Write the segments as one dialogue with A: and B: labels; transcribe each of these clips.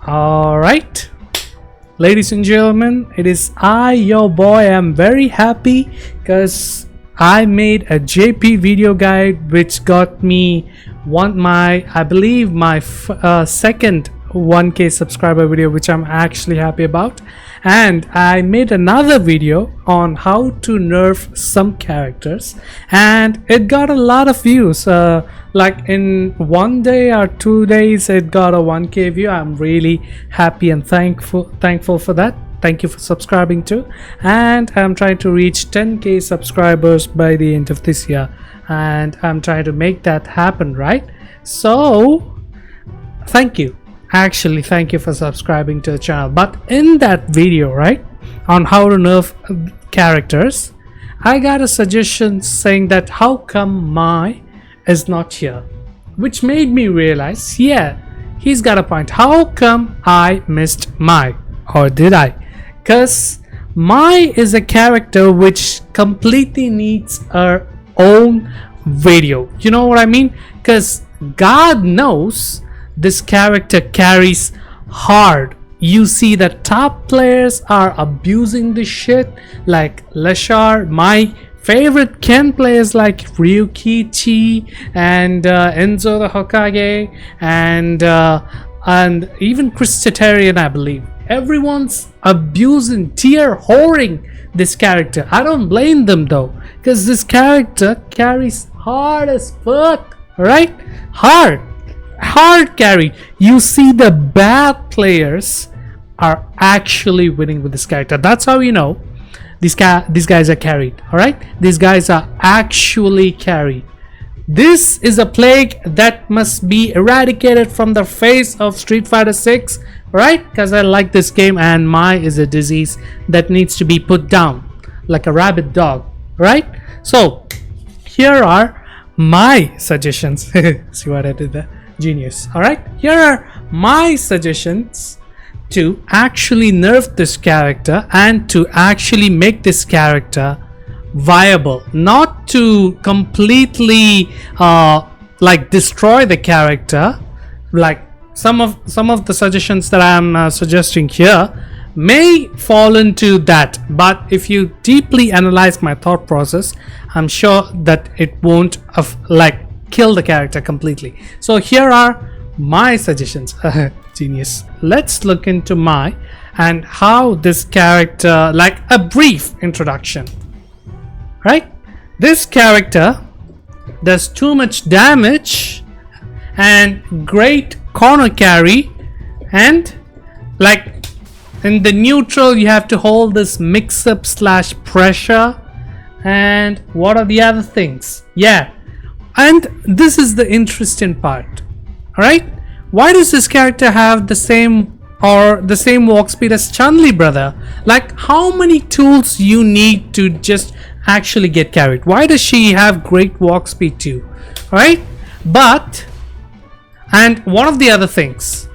A: All right, ladies and gentlemen, it is I, your boy. I'm very happy because I made a JP video guide which got me I believe my second 1K subscriber video, which I'm actually happy about. And I made another video on how to nerf some characters, and it got a lot of views. Like in 1 day or 2 days it got a 1K view. I'm really happy and thankful for that. Thank you for subscribing too, and I'm trying to reach 10K subscribers by the end of this year, and I'm trying to make that happen, right? So thank you for subscribing to the channel. But in that video, right, on how to nerf characters, I got a suggestion saying that how come Mai is not here, which made me realize, yeah, he's got a point. How come I missed Mai, or did I? Because Mai is a character which completely needs her own video. You know what I mean? Because God knows this character carries hard. You see the top players are abusing this shit, like Lashar. My favorite Ken players like Ryukichi and Enzo the Hokage and even Christitarian, I believe. Everyone's abusing, tier whoring this character. I don't blame them though, because this character carries hard as fuck, right? Hard carry. You see the bad players are actually winning with this character. That's how you know these guys are carried. All right, these guys are actually carried. This is a plague that must be eradicated from the face of Street Fighter 6, right? Because I like this game, and Mai is a disease that needs to be put down like a rabid dog, right? So here are my suggestions. See what I did there? Genius. All right, here are my suggestions to actually nerf this character and to actually make this character viable, not to completely like destroy the character. Like some of the suggestions that I'm suggesting here may fall into that, but if you deeply analyze my thought process, I'm sure that it won't like kill the character completely. So here are my suggestions. Genius. Let's look into Mai and how this character, like a brief introduction, right? This character does too much damage and great corner carry, and like in the neutral you have to hold this mix up / pressure, and what are the other things? Yeah, and this is the interesting part. All right, why does this character have the same walk speed as Chun-Li, brother? Like, how many tools you need to just actually get carried? Why does she have great walk speed too? All right, but and one of the other things,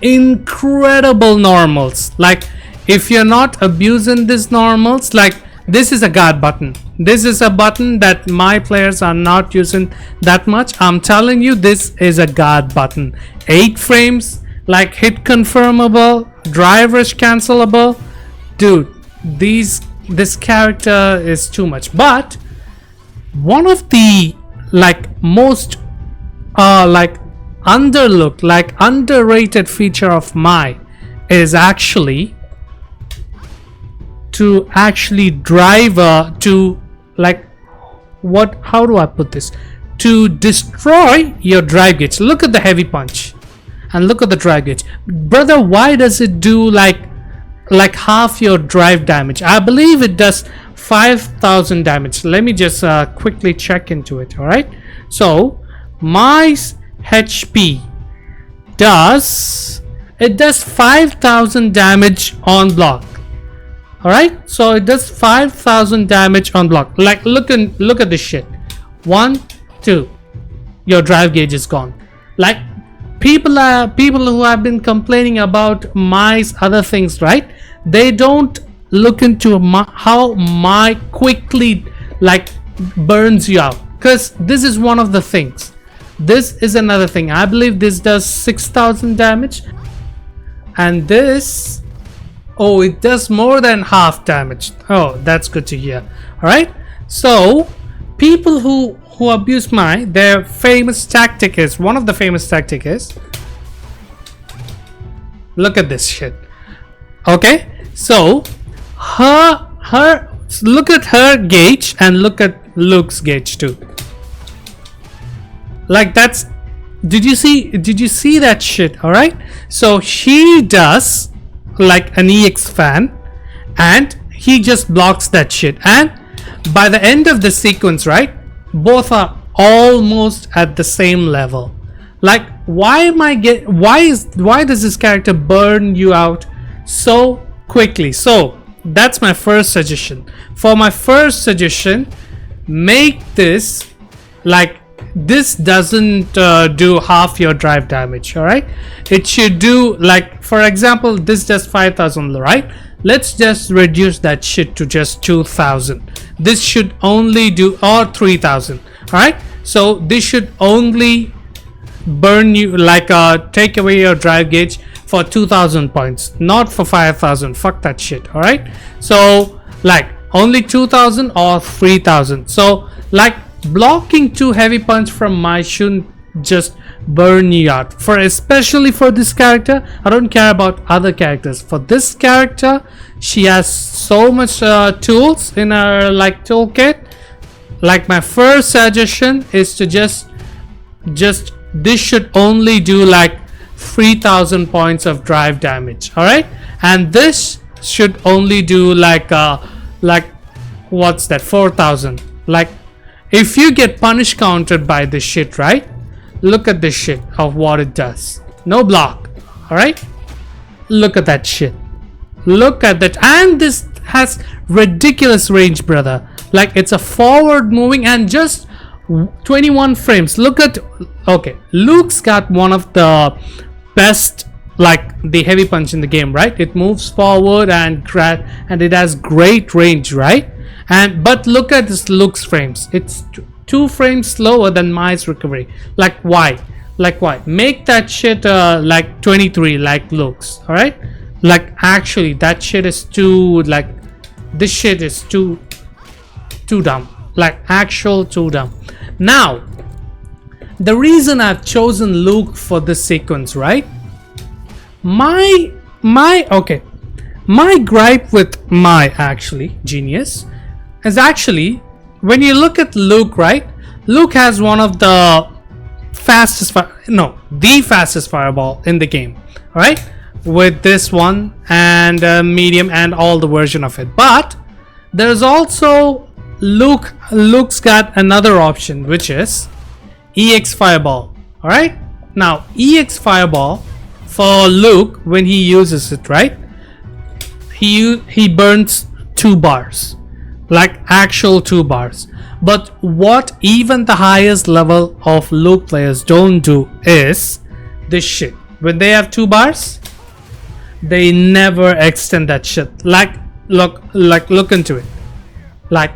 A: incredible normals. Like, if you're not abusing these normals, like this is a guard button. This is a button that my players are not using that much. I'm telling you, this is a guard button. 8 frames, like hit confirmable, drive rush cancelable. Dude, this character is too much. But one of the like most like underlooked, like underrated feature of Mai is actually to actually drive to like how do I put this, to destroy your drive gauge. Look at the heavy punch and look at the drive gauge, brother. Why does it do like half your drive damage? I believe it does 5,000 damage. Let me just quickly check into it. All right, so Mai's HP does 5,000 damage on block. All right, so it does 5,000 damage on block. Like, look at this shit. 1, 2, your drive gauge is gone. Like, people who have been complaining about Mai's other things, right? They don't look into how Mai quickly like burns you out, because this is one of the things. This is another thing. I believe this does 6,000 damage. And this, oh, it does more than half damage. Oh, that's good to hear. All right, so people who abuse Mai, their famous tactic is, one of the famous tactic is, look at this shit. Okay, so her look at her gauge and look at Luke's gauge too. Like, that's, did you see that shit? All right, so she does like an EX fan and he just blocks that shit, and by the end of the sequence, right, both are almost at the same level. Like, why does this character burn you out so quickly? So that's my first suggestion. For my first suggestion, make this like, this doesn't do half your drive damage. All right, it should do, like, for example, this does 5,000, right? Let's just reduce that shit to just 2,000. This should only do, or 3,000. All right, so this should only burn you, like, take away your drive gauge for 2,000 points, not for 5,000. Fuck that shit. All right, so like only 2,000 or 3,000. So like, blocking 2 heavy punch from Mai shouldn't just burn you out. For especially for this character, I don't care about other characters. For this character, she has so much tools in her like toolkit. Like, my first suggestion is to just this should only do like 3,000 points of drive damage. All right, and this should only do like what's that, 4,000. Like, if you get punish countered by this shit, right, look at this shit of what it does. No block. All right, look at that shit, look at that. And this has ridiculous range, brother. Like, it's a forward moving and just 21 frames. Look at, okay, Luke's got one of the best, like, the heavy punch in the game, right? It moves forward and it has great range, right? And but look at this Luke's frames. It's 2 frames slower than Mai's recovery. Like, why? Like, why? Make that shit like 23 like Luke's. All right, like, actually that shit is too, like, this shit is too dumb. Like, actual too dumb. Now, the reason I've chosen Luke for this sequence, right? My gripe with Mai, actually, genius, is actually, when you look at Luke, right? Luke has one of the fastest fireball in the game. All right, with this one and medium and all the version of it. But there's also Luke's got another option, which is EX Fireball. All right, now EX Fireball for Luke, when he uses it, right, he burns 2 bars, like actual 2 bars. But what even the highest level of Luke players don't do is this shit. When they have 2 bars, they never extend that shit. Like, look into it. Like,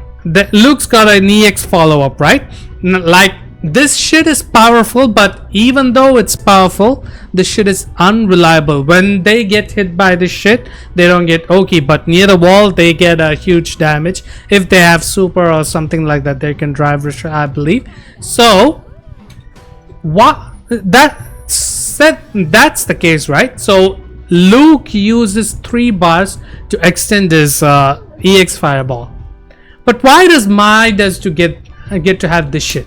A: Luke's got an EX follow-up, right? Like, this shit is powerful, but even though it's powerful, this shit is unreliable. When they get hit by this shit, they don't get okay, but near the wall they get a huge damage. If they have super or something like that, they can drive restore, I believe. So what that's the case, right? So Luke uses 3 bars to extend his EX Fireball. But why does Mai get to have this shit?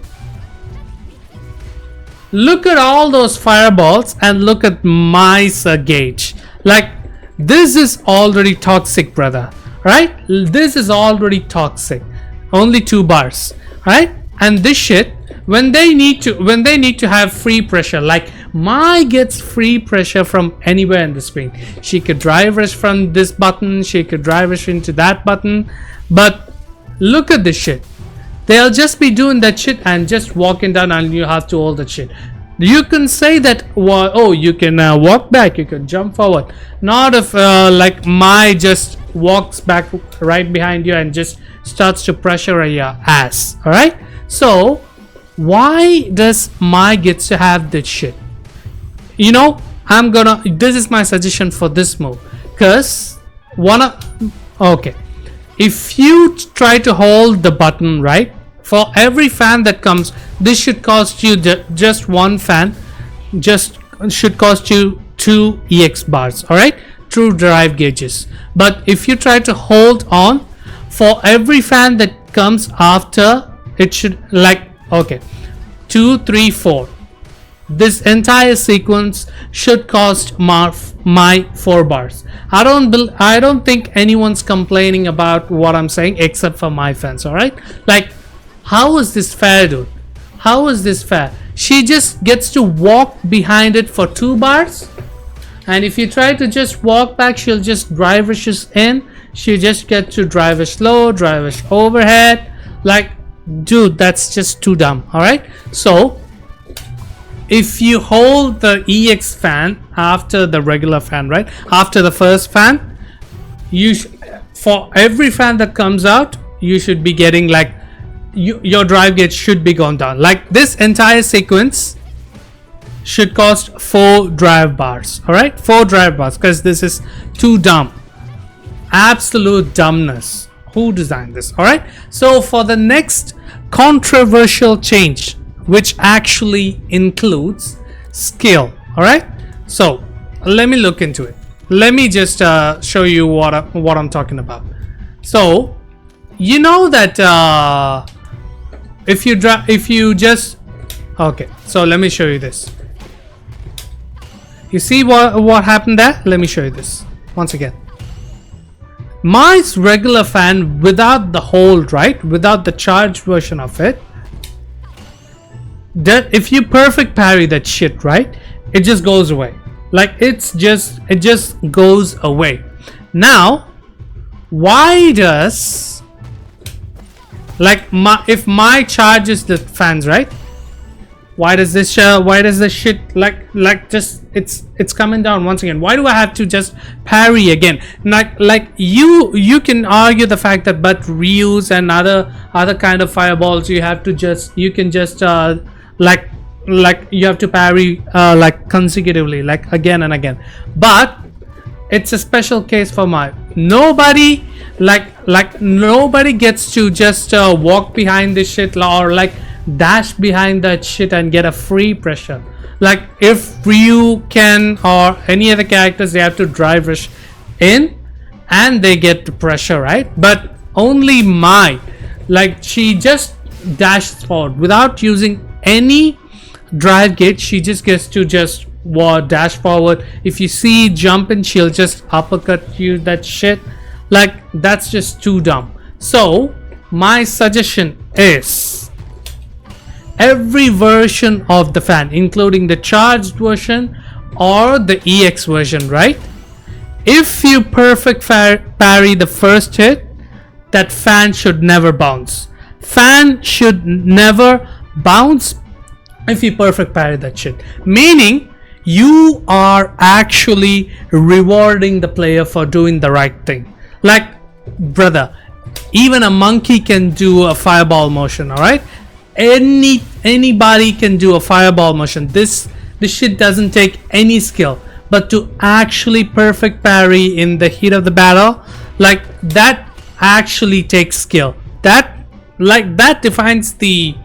A: Look at all those fireballs and look at Mai's gauge. Like, this is already toxic, brother. Right? This is already toxic. Only 2 bars. Right? And this shit, when they need to have free pressure, like Mai gets free pressure from anywhere in the screen. She could drive rush from this button. She could drive rush into that button. But look at this shit. They'll just be doing that shit and just walking down, and you have to hold that shit. You can say that, oh, you can walk back, you can jump forward. Not if like Mai just walks back right behind you and just starts to pressure your ass. All right. So why does Mai gets to have this shit? You know, this is my suggestion for this move, because okay, if you try to hold the button, right, for every fan that comes, this should cost you just one fan, just should cost you 2 EX bars, all right, true drive gauges. But if you try to hold on for every fan that comes after, it should, like, okay, 2, 3, 4, this entire sequence should cost my 4 bars. I don't think anyone's complaining about what I'm saying except for my fans, all right? Like, how is this fair, dude? How is this fair? She just gets to walk behind it for 2 bars, and if you try to just walk back, she'll just drive rushes in. She just gets to drive a slow, drive a overhead. Like, dude, that's just too dumb, all right? So if you hold the EX fan after the regular fan, right, after the first fan, you for every fan that comes out, you should be getting, like, your drive gauge should be gone down. Like, this entire sequence should cost 4 drive bars, all right, 4 drive bars, because this is too dumb, absolute dumbness. Who designed this? All right, so for the next controversial change, which actually includes skill, all right, so let me look into it. Let me just show you what I'm talking about. So you know that if you just, okay, so let me show you this. You see what happened there? Let me show you this once again. My regular fan without the hold, right, without the charged version of it, that if you perfect parry that shit, right, it just goes away. Like, it just goes away. Now, why does, like, if my charge is the fans, right, why does this shit like just it's coming down once again? Why do I have to just parry again? Like you can argue the fact that, but reuse and other kind of fireballs, you can just like you have to parry like consecutively, like again and again. But it's a special case for my nobody nobody gets to just walk behind this shit, or like dash behind that shit and get a free pressure. Like, if Ryu can or any other characters, they have to drive rush in and they get the pressure, right? But only Mai, like, she just dashes forward without using any drive gauge. She just gets to just dash forward. If you see jumping, she'll just uppercut you, that shit. Like, that's just too dumb. So my suggestion is, every version of the fan, including the charged version or the EX version, right, if you perfect parry the first hit, that fan should never bounce. Fan should never bounce if you perfect parry that shit, meaning you are actually rewarding the player for doing the right thing. Like, brother, even a monkey can do a fireball motion, all right? Anybody can do a fireball motion. This shit doesn't take any skill, but to actually perfect parry in the heat of the battle, like, that actually takes skill. That defines the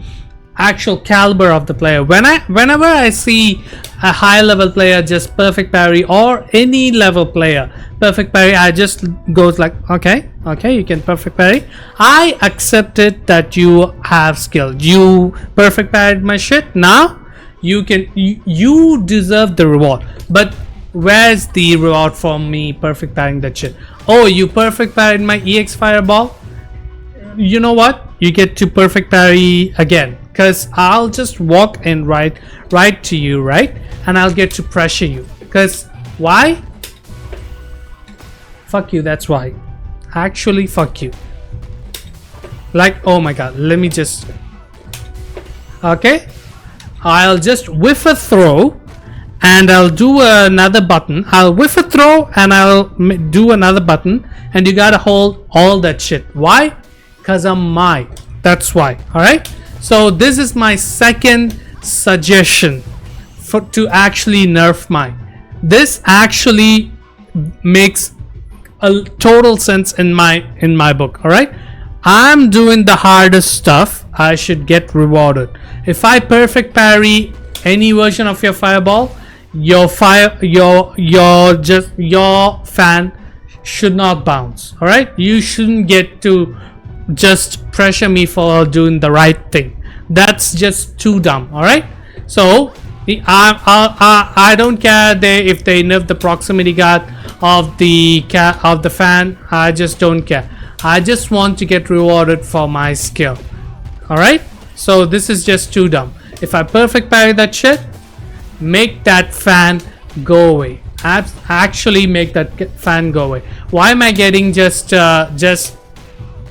A: actual caliber of the player. Whenever I see a high level player just perfect parry, or any level player perfect parry, I just goes like, okay, you can perfect parry. I accepted that you have skill. You perfect parried my shit. Now you deserve the reward. But where's the reward for me perfect parrying that shit? Oh, you perfect parried my EX fireball. You know what? You get to perfect parry again, because I'll just walk in right to you, right, and I'll get to pressure you. Because why? Fuck you. That's why. Actually, fuck you. Like, oh my god, let me just, okay, I'll just whiff a throw and I'll do another button. I'll whiff a throw and I'll do another button, and you gotta hold all that shit. Why? Because I'm Mai. That's why. All right, so this is my second suggestion to actually nerf Mai. This actually makes a total sense in my book. All right, I'm doing the hardest stuff. I should get rewarded. If I perfect parry any version of your fireball, your fan should not bounce. All right, you shouldn't get to just pressure me for doing the right thing. That's just too dumb. All right, so I don't care if they nerf the proximity guard of the fan. I just don't care. I just want to get rewarded for my skill. All right, so this is just too dumb. If I perfect parry that shit, make that fan go away. Actually make that fan go away. Why am I getting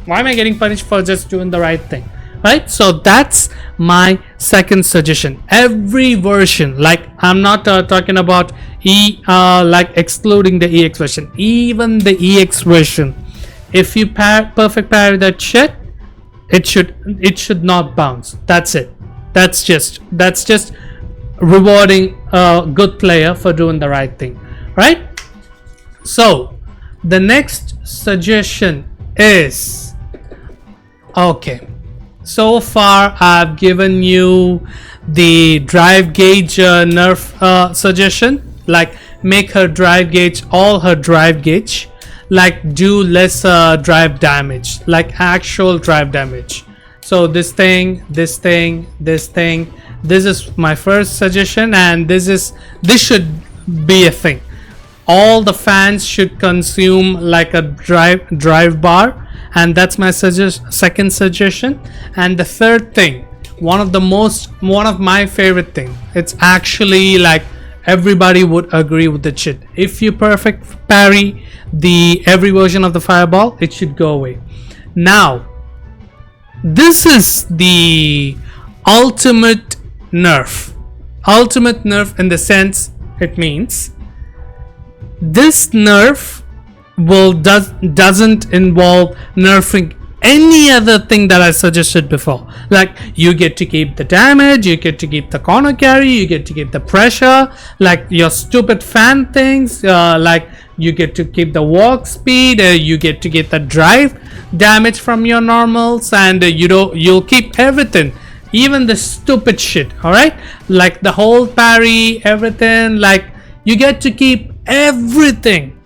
A: why am I getting punished for just doing the right thing? Right, so that's my second suggestion. Every version, like I'm not talking about like excluding the EX version, even the EX version, if you perfect parry that shit, it should not bounce. That's it. That's just rewarding a good player for doing the right thing, right? So the next suggestion is, okay, so far I've given you the drive gauge nerf suggestion, like make her drive gauge all her drive gauge, like do less drive damage, like actual drive damage. So this is my first suggestion, and this should be a thing. All the fans should consume like a drive bar, and that's my second suggestion. And the third thing, one of my favorite thing, it's actually like everybody would agree with the shit. If you perfect parry every version of the fireball, it should go away. Now this is the ultimate nerf in the sense it means this nerf doesn't involve nerfing any other thing that I suggested before. Like you get to keep the damage, you get to keep the corner carry, you get to keep the pressure, like your stupid fan things, like you get to keep the walk speed, you get to get the drive damage from your normals, and you'll keep everything, even the stupid shit. All right, like the whole parry, everything, like you get to keep everything.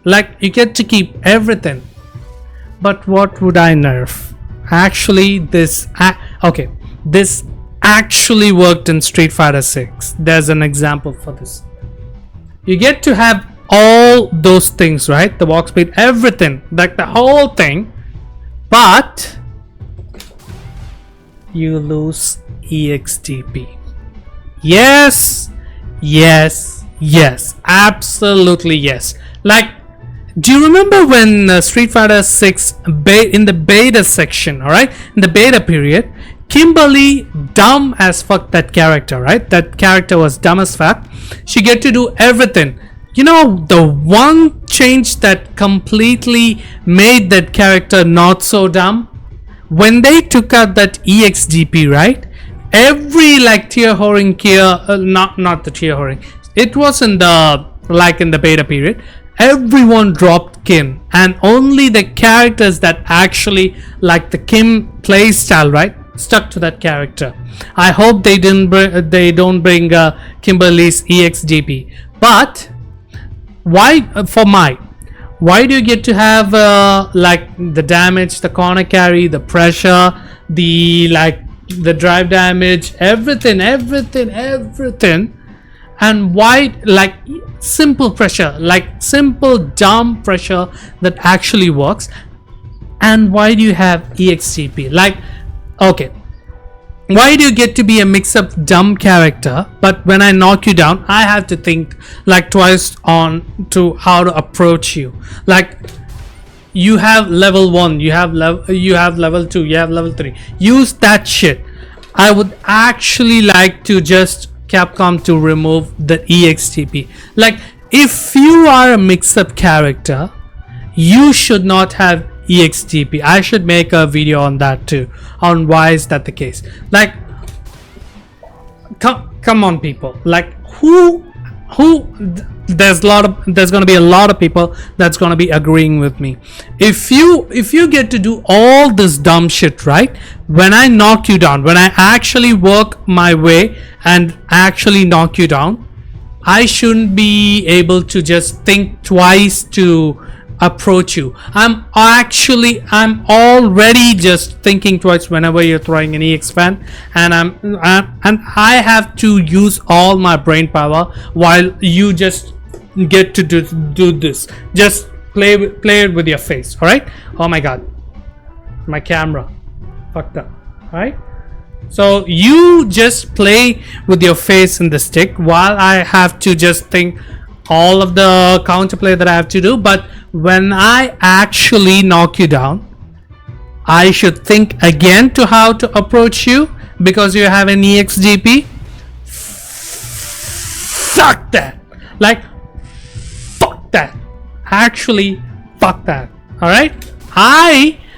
A: But what would I nerf? Actually, this actually worked in Street Fighter 6. There's an example for this. You get to have all those things, right? The walk speed, everything, like the whole thing, but you lose EXTP. Yes, absolutely yes. Like, do you remember when Street Fighter 6 in the beta section, all right, in the beta period, Kimberly, dumb as fuck, that character, right? That character was dumb as fuck. She get to do everything. You know, the one change that completely made that character not so dumb, when they took out that EXDP, right? Every like tier whoring gear, not the tier whoring, it was in the beta period, everyone dropped Kim, and only the characters that actually like the Kim playstyle, right, stuck to that character. I hope they don't bring Kimberly's EXDP. But why why do you get to have like the damage, the corner carry, the pressure, the drive damage, everything, and why, like, simple pressure, like simple dumb pressure that actually works, and why do you have EXTP? Like, okay, why do you get to be a mix-up dumb character, but when I knock you down, I have to think like twice on to how to approach you? Like, you have level 1, you have level 2, you have level 3. Use that shit. I would actually like to just Capcom to remove the EXTP. Like, if you are a mix-up character, you should not have EXTP. I should make a video on that too, on why is that the case. Like, come on people, like, who there's going to be a lot of people that's going to be agreeing with me. If you get to do all this dumb shit, right, when I knock you down, when I actually work my way and actually knock you down, I shouldn't be able to just think twice to approach you. I'm already just thinking twice whenever you're throwing an EX fan, and I have to use all my brain power while you just get to do this. Just play it with your face. All right? Oh my god, my camera fucked up. All right? So you just play with your face in the stick while I have to just think all of the counterplay that I have to do. But when I actually knock you down, I should think again to how to approach you because you have an EXGP. Fuck that. Like, fuck that. Actually, fuck that. Alright?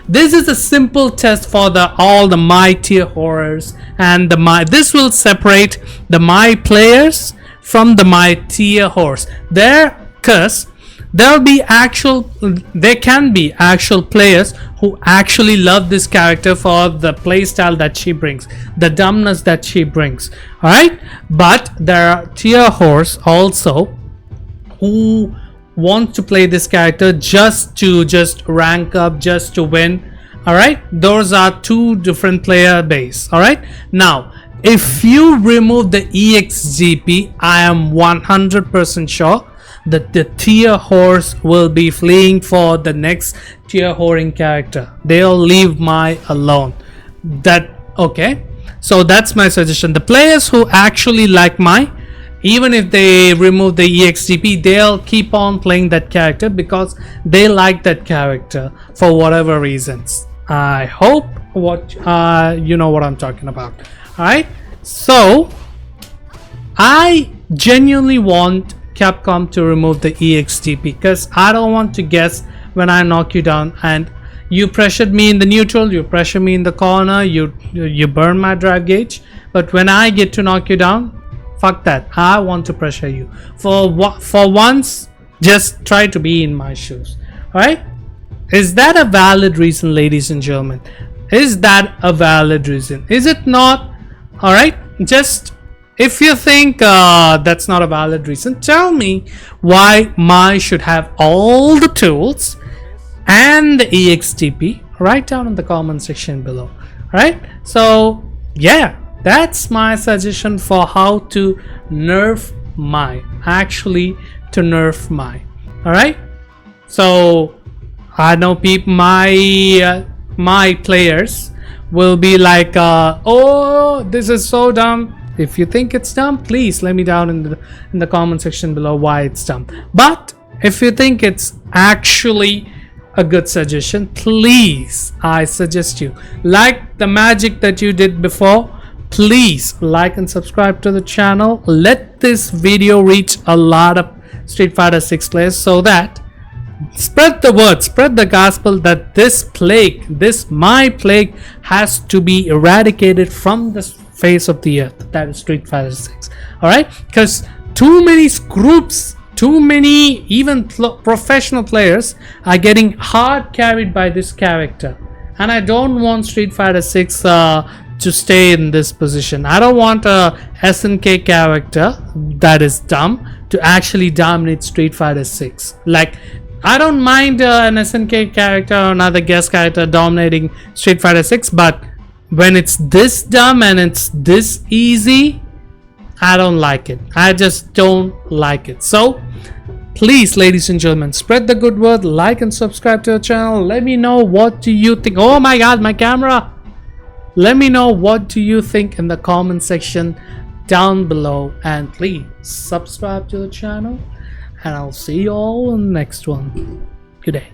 A: This is a simple test for all the Mai tier horrors, and this will separate the Mai players from the Mai tier horrors. There can be actual players who actually love this character for the playstyle that she brings, the dumbness that she brings. Alright? But there are tier horrors also who want to play this character just to rank up, just to win. All right, those are two different player base. All right, now if you remove the EXGP, I am 100% sure that the tier horse will be fleeing for the next tier whoring character. They'll leave Mai alone. Okay, so that's my suggestion. The players who actually like Mai, even if they remove the EXGP, they'll keep on playing that character because they like that character for whatever reasons. I hope you know what I'm talking about. Alright, so I genuinely want Capcom to remove the EXGP because I don't want to guess when I knock you down and you pressured me in the neutral, you pressure me in the corner, you burn my drive gauge, but when I get to knock you down, fuck that. I want to pressure you. For once, just try to be in my shoes. Alright? Is that a valid reason, ladies and gentlemen? Is that a valid reason? Is it not? Alright? Just, if you think that's not a valid reason, tell me why Mai should have all the tools and the EXTP right down in the comment section below. Alright? So, yeah. That's my suggestion for how to nerf Mai. Actually, to nerf Mai. Alright? So, I know people, my players will be like, oh, this is so dumb. If you think it's dumb, please let me down in the comment section below why it's dumb. But if you think it's actually a good suggestion, please, I suggest you, like the magic that you did before, please like and subscribe to the channel. Let this video reach a lot of Street Fighter 6 players so that spread the word, spread the gospel that this plague, this Mai plague, has to be eradicated from the face of the earth. That is Street Fighter 6. Alright? Because too many groups, too many even professional players are getting hard carried by this character. And I don't want Street Fighter 6 to stay in this position. I don't want a SNK character that is dumb to actually dominate Street Fighter 6. Like, I don't mind an SNK character or another guest character dominating Street Fighter 6, but when it's this dumb and it's this easy, I don't like it. I just don't like it. So please, ladies and gentlemen, spread the good word, like and subscribe to the channel. Let me know what do you think. Oh my god, my camera. Let me know what do you think in the comment section down below, and please subscribe to the channel, and I'll see you all in the next one. Good day.